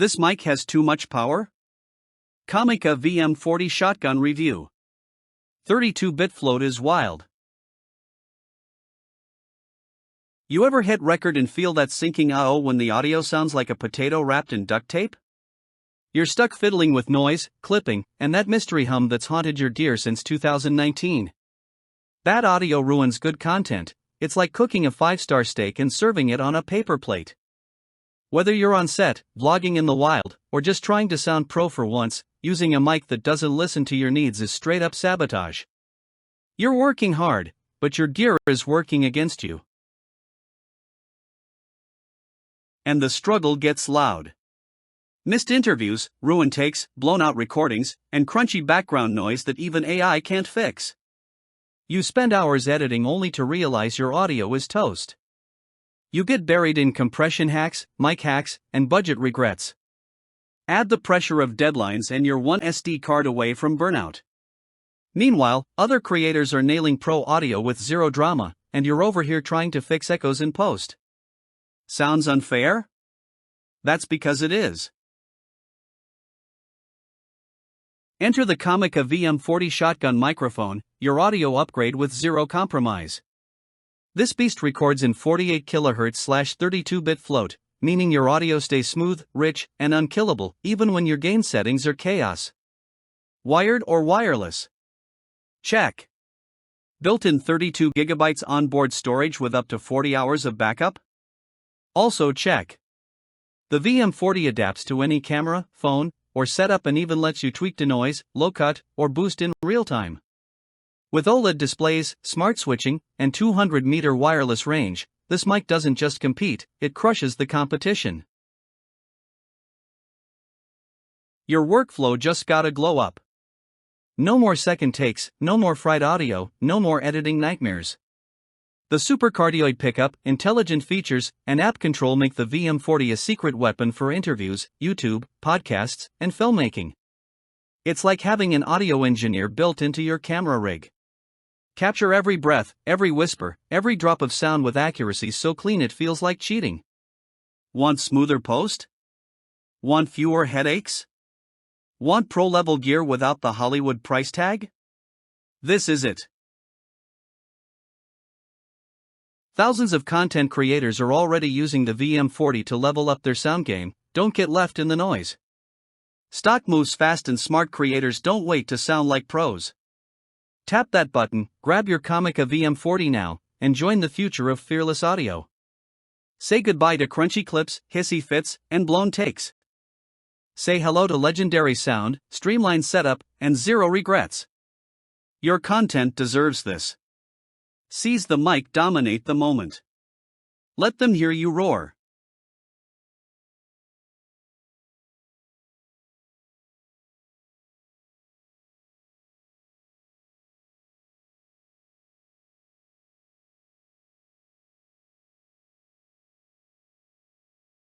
This mic has too much power? COMICA VM40 Shotgun Review. 32-bit float is wild. You ever hit record and feel that sinking "ah-oh" when the audio sounds like a potato wrapped in duct tape? You're stuck fiddling with noise, clipping, and that mystery hum that's haunted your ear since 2019. Bad audio ruins good content. It's like cooking a 5-star steak and serving it on a paper plate. Whether you're on set, vlogging in the wild, or just trying to sound pro for once, using a mic that doesn't listen to your needs is straight up sabotage. You're working hard, but your gear is working against you. And the struggle gets loud. Missed interviews, ruined takes, blown out recordings, and crunchy background noise that even AI can't fix. You spend hours editing only to realize your audio is toast. You get buried in compression hacks, mic hacks, and budget regrets. Add the pressure of deadlines and you're one SD card away from burnout. Meanwhile, other creators are nailing pro audio with zero drama, and you're over here trying to fix echoes in post. Sounds unfair? That's because it is. Enter the COMICA VM40 shotgun microphone, your audio upgrade with zero compromise. This beast records in 48 kHz/32-bit float, meaning your audio stays smooth, rich, and unkillable, even when your gain settings are chaos. Wired or wireless? Check. Built-in 32 GB onboard storage with up to 40 hours of backup? Also check. The VM40 adapts to any camera, phone, or setup and even lets you tweak denoise, low-cut, or boost in real time. With OLED displays, smart switching, and 200-meter wireless range, this mic doesn't just compete, it crushes the competition. Your workflow just got a glow up. No more second takes, no more fried audio, no more editing nightmares. The supercardioid pickup, intelligent features, and app control make the VM40 a secret weapon for interviews, YouTube, podcasts, and filmmaking. It's like having an audio engineer built into your camera rig. Capture every breath, every whisper, every drop of sound with accuracy so clean it feels like cheating. Want smoother post? Want fewer headaches? Want pro-level gear without the Hollywood price tag? This is it. Thousands of content creators are already using the VM40 to level up their sound game. Don't get left in the noise. Stock moves fast and smart creators don't wait to sound like pros. Tap that button, grab your COMICA VM40 now, and join the future of fearless audio. Say goodbye to crunchy clips, hissy fits, and blown takes. Say hello to legendary sound, streamlined setup, and zero regrets. Your content deserves this. Seize the mic, dominate the moment. Let them hear you roar.